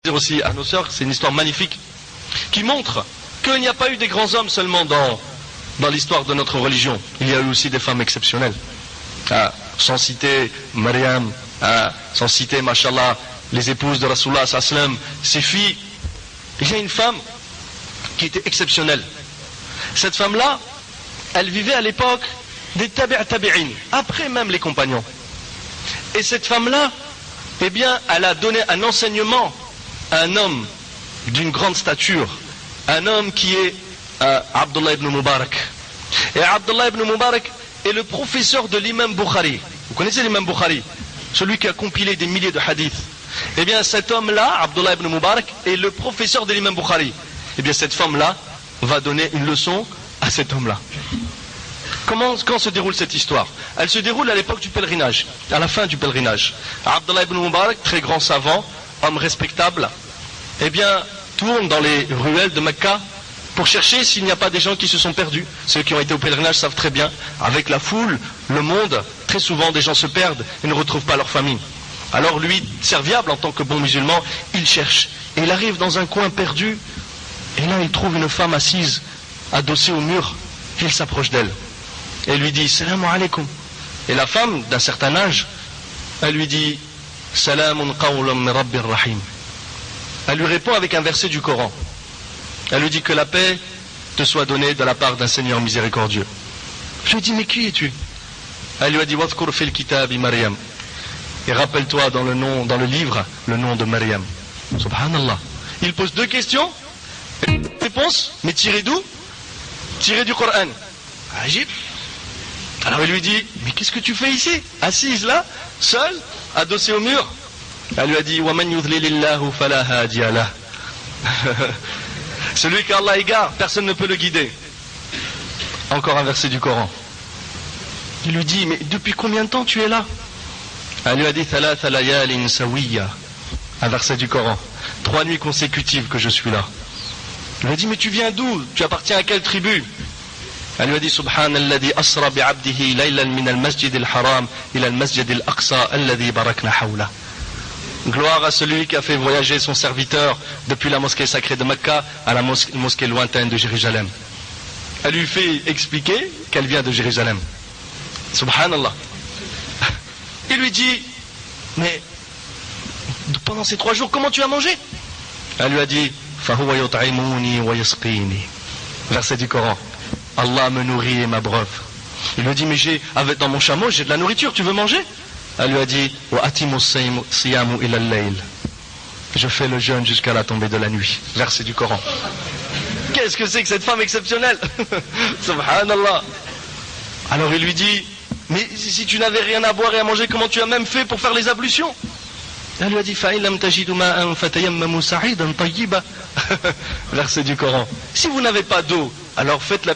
aussi à nos sœurs, c'est une histoire magnifique qui montre qu'il n'y a pas eu des grands hommes seulement dans l'histoire de notre religion. Il y a eu aussi des femmes exceptionnelles. Sans citer Maryam, sans citer, mashallah, les épouses de Rasulullah sallam, ses filles. Il y a une femme qui était exceptionnelle. Cette femme-là, elle vivait à l'époque des tabi'in, après même les compagnons. Et cette femme-là, eh bien, elle a donné un enseignement à un homme d'une grande stature, un homme qui est Abdullah ibn Mubarak. Et Abdullah ibn Mubarak est le professeur de l'imam Bukhari. Vous connaissez l'imam Bukhari, celui qui a compilé des milliers de hadiths. Eh bien, cet homme-là, Abdullah ibn Mubarak, est le professeur de l'imam Bukhari. Eh bien, cette femme-là va donner une leçon à cet homme-là. Quand se déroule cette histoire? Elle se déroule à l'époque du pèlerinage, à la fin du pèlerinage. Abdullah ibn Mubarak, très grand savant, homme respectable, eh bien, tourne dans les ruelles de Mecca pour chercher s'il n'y a pas des gens qui se sont perdus. Ceux qui ont été au pèlerinage savent très bien, avec la foule, le monde, très souvent des gens se perdent et ne retrouvent pas leur famille. Alors lui, serviable en tant que bon musulman, il cherche. Et il arrive dans un coin perdu, et là il trouve une femme assise, adossée au mur, et il s'approche d'elle. Et lui dit, Salamu alaikum. Et la femme, d'un certain âge, elle lui dit, Salamun qawlam min rabbir rahim. Elle lui répond avec un verset du Coran. Elle lui dit que la paix te soit donnée de la part d'un Seigneur miséricordieux. Je lui dis, mais qui es-tu? Elle lui a dit, Wadhkur fil kitabi Maryam. Et rappelle-toi dans le livre, le nom de Maryam. Subhanallah. Il pose deux questions. Réponse, mais tirée d'où? Tirée du Coran. Agib. Alors il lui dit, mais qu'est-ce que tu fais ici? Assise là, seule, adossée au mur. Elle lui a dit, وَمَنْ يُضْلِلِ اللَّهُ فَلَا هَادِيَ لَهُ. Celui qu'Allah égare, personne ne peut le guider. Encore un verset du Coran. Il lui dit, mais depuis combien de temps tu es là? Elle lui a dit, ثَلَاثَ لَيَالٍ سَوِيًّا. Un verset du Coran. 3 nuits consécutives que je suis là. Il lui a dit, mais tu viens d'où? Tu appartiens à quelle tribu? Elle lui a dit, Subhanalladhi asra bi'abdihi laylan min al-masjid al-haram ila al-masjid al-aqsa alladhi barakna hawla. Gloire à celui qui a fait voyager son serviteur depuis la mosquée sacrée de Mecca à la mosquée lointaine de Jérusalem. Elle lui fait expliquer qu'elle vient de Jérusalem. Subhanallah. Il lui dit, mais pendant ces 3 jours, comment tu as mangé? Elle lui a dit, fahuwa yut'imuni wa yasqini. Verset du Coran. Allah me nourrit et m'abreuve. Il lui dit, mais dans mon chameau, j'ai de la nourriture, tu veux manger? Elle lui a dit, wa atimu siyamu ila al-layl. Je fais le jeûne jusqu'à la tombée de la nuit. Verset du Coran. Qu'est-ce que c'est que cette femme exceptionnelle? Subhanallah. Alors il lui dit, mais si tu n'avais rien à boire et à manger, comment tu as même fait pour faire les ablutions? Elle lui a dit, fa'in lam tajidu ma'an fatayammamu sa'idan tayyiba. Verset du Coran. Si vous n'avez pas d'eau, alors faites la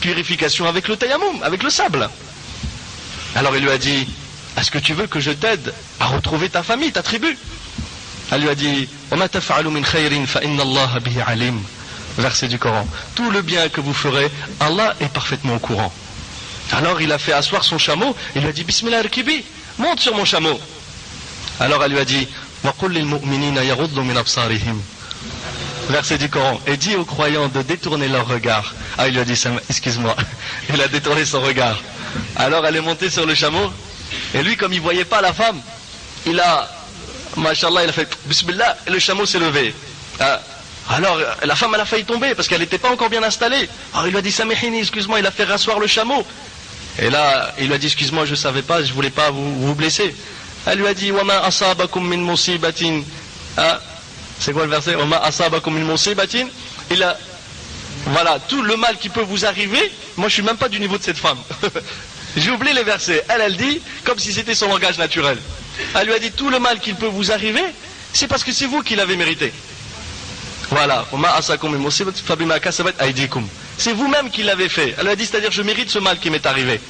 purification avec le tayammum, avec le sable. Alors il lui a dit, est-ce que tu veux que je t'aide à retrouver ta famille, ta tribu? Elle lui a dit, وَمَا تَفْعَلُ مِنْ خَيْرٍ فَإِنَّ اللَّهَ بِهِ عَلِيمٌ. Verset du Coran. Tout le bien que vous ferez, Allah est parfaitement au courant. Alors il a fait asseoir son chameau, il lui a dit, Bismillah arkibi, monte sur mon chameau. Alors elle lui a dit, وَقُلْ لِلْمُؤْمِنِينَ يَغُضُّ مِنْ أَبْصَارِهِمْ. Verset du Coran. Et dit aux croyants de détourner leur regard. Ah, il lui a dit, excuse-moi. Il a détourné son regard. Alors elle est montée sur le chameau. Et lui, comme il ne voyait pas la femme, Mashallah, il a fait Bismillah, et le chameau s'est levé. Alors la femme, elle a failli tomber parce qu'elle n'était pas encore bien installée. Alors il lui a dit, Samihini, excuse-moi, il a fait rasseoir le chameau. Et là, il lui a dit, excuse-moi, je ne savais pas, je ne voulais pas vous blesser. Elle lui a dit, Wama asabakum min musibatin. C'est quoi le verset? Wama asabakum min musibatin. Voilà, tout le mal qui peut vous arriver, moi je ne suis même pas du niveau de cette femme. J'ai oublié les versets. Elle dit, comme si c'était son langage naturel. Elle lui a dit, tout le mal qui peut vous arriver, c'est parce que c'est vous qui l'avez mérité. Voilà. C'est vous-même qui l'avez fait. Elle lui a dit, c'est-à-dire, je mérite ce mal qui m'est arrivé.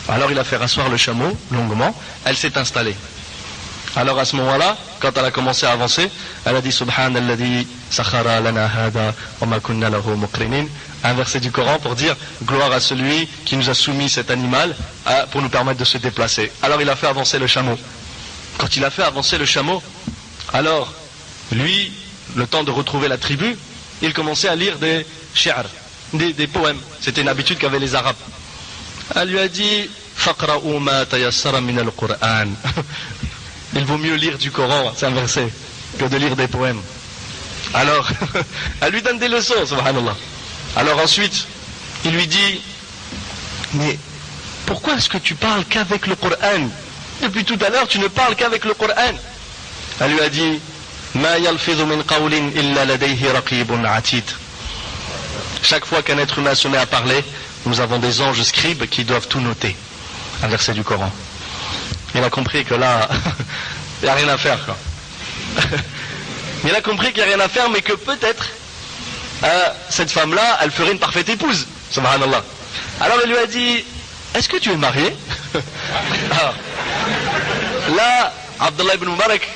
Alors il a fait rasseoir le chameau, longuement. Elle s'est installée. Alors à ce moment-là, quand elle a commencé à avancer, elle a dit, Subhanalladhi sakhara lana hada wa ma kunna lahu muqrinin. Un verset du Coran pour dire gloire à celui qui nous a soumis cet animal pour nous permettre de se déplacer. Alors il a fait avancer le chameau. Quand il a fait avancer le chameau, alors lui, le temps de retrouver la tribu, il commençait à lire des shi'r, des poèmes. C'était une habitude qu'avaient les Arabes. Elle lui a dit Faqra'u ma tayassara min al-Qur'an. Il vaut mieux lire du Coran, c'est un verset, que de lire des poèmes. Alors, elle lui donne des leçons, subhanallah. Alors ensuite, il lui dit mais pourquoi est-ce que tu parles qu'avec le Coran? Depuis tout à l'heure, tu ne parles qu'avec le Coran. Elle lui a dit Ma yalfidhu min qawlin illa ladayhi raqibun atid. Chaque fois qu'un être humain se met à parler, nous avons des anges scribes qui doivent tout noter. Un verset du Coran. Il a compris que là, il n'y a rien à faire, quoi. Il a compris qu'il n'y a rien à faire, mais que peut-être cette femme-là, elle ferait une parfaite épouse. Subhanallah. Alors il lui a dit Est-ce que tu es marié? Alors, là, Abdullah ibn Mubarak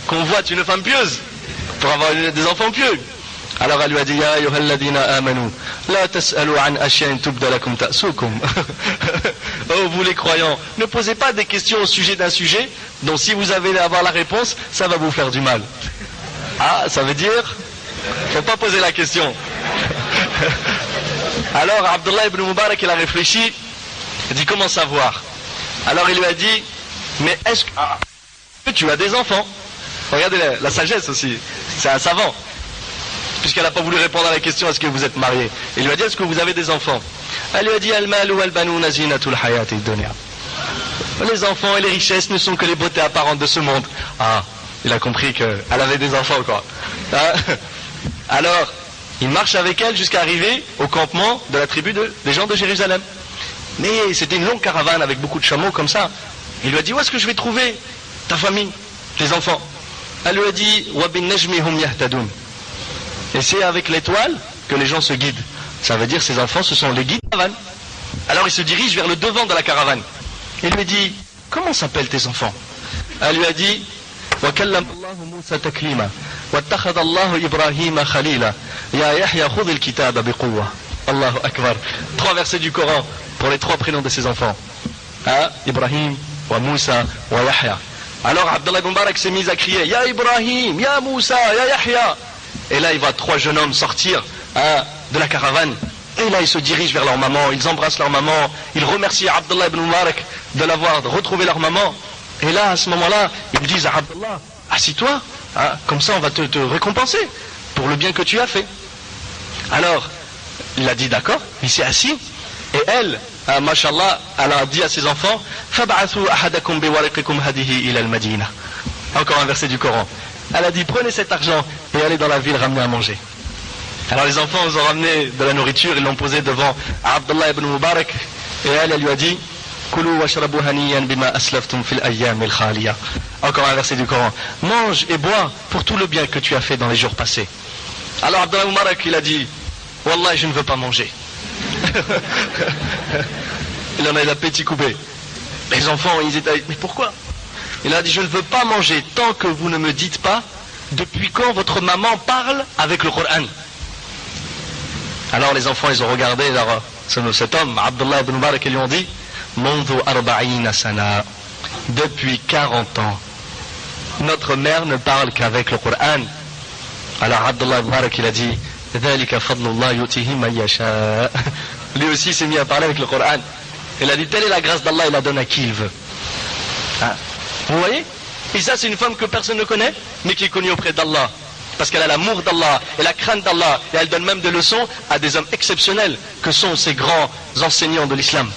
convoite une femme pieuse pour avoir des enfants pieux. Alors elle lui a dit Ya ayyuhalladhina amanu la tas'alu an ashyan tubda lakum ta'sukum. Oh vous les croyants, ne posez pas des questions au sujet d'un sujet dont si vous avez à avoir la réponse, ça va vous faire du mal. Ah, ça veut dire faut pas poser la question. Alors Abdullah ibn Mubarak il a réfléchi, il a dit comment savoir? Alors il lui a dit mais est-ce que tu as des enfants? Regardez la sagesse aussi, c'est un savant. Puisqu'elle n'a pas voulu répondre à la question est-ce que vous êtes marié. Il lui a dit est-ce que vous avez des enfants? Elle lui a dit al-malu wal-banuna zinatul hayati dunya. Les enfants et les richesses ne sont que les beautés apparentes de ce monde. Ah, il a compris qu'elle avait des enfants quoi. Alors, il marche avec elle jusqu'à arriver au campement de la tribu des gens de Jérusalem. Mais c'était une longue caravane avec beaucoup de chameaux comme ça. Il lui a dit où est-ce que je vais trouver ta famille, tes enfants? Elle lui a dit wa bin najmi hum yahtadun. Et c'est avec l'étoile que les gens se guident. Ça veut dire ces enfants, ce sont les guides de la caravane. Alors il se dirige vers le devant de la caravane. Il lui dit comment s'appellent tes enfants? Elle lui a dit wa kallama Allahu Musa taklima wa attakhadha Allahu Ibrahima khalila ya Yahya khudh al-kitaba biquwwa. Allahu akbar. 3 versets du Coran pour les 3 prénoms de ses enfants. Ibrahim, wa Musa, wa Yahya. Alors Abdullah ibn Mubarak s'est mis à crier Ya Ibrahim, Ya Musa, Ya Yahya. Et là il voit 3 jeunes hommes sortir de la caravane. Et là ils se dirigent vers leur maman, ils embrassent leur maman, ils remercient Abdullah ibn Mubarak de l'avoir retrouvé leur maman. Et là à ce moment-là, ils disent à Abdullah, assis-toi, comme ça on va te récompenser pour le bien que tu as fait. Alors, il a dit d'accord, il s'est assis, et elle, mashallah, elle a dit à ses enfants, Fab'athu ahadakum biwariqikum hadihi ila al-Madina. Encore un verset du Coran. Elle a dit prenez cet argent et allez dans la ville ramener à manger. Alors les enfants ils ont ramené de la nourriture, ils l'ont posé devant Abdullah ibn Mubarak et elle lui a dit Kulu washrabu haniyan bima aslaftum fil ayyam al khaliya. Encore un verset du Coran. Mange et bois pour tout le bien que tu as fait dans les jours passés. Alors Abdullah ibn Mubarak il a dit Wallah je ne veux pas manger. Il en a eu l'appétit coupé. Les enfants ils étaient mais pourquoi? Il a dit je ne veux pas manger tant que vous ne me dites pas depuis quand votre maman parle avec le Coran. Alors les enfants ils ont regardé cet homme Abdullah ibn Mubarak et lui ont dit Mondhu arba'ina sana, depuis 40 ans notre mère ne parle qu'avec le Coran. Alors Abdullah ibn Mubarak il a dit Dhalika fadlullah yutihi man yasha. Lui aussi s'est mis à parler avec le Coran. Il a dit telle est la grâce d'Allah, il la donne à qui il veut. Vous voyez? Et ça c'est une femme que personne ne connaît, mais qui est connue auprès d'Allah. Parce qu'elle a l'amour d'Allah et la crainte d'Allah. Et elle donne même des leçons à des hommes exceptionnels que sont ces grands enseignants de l'islam.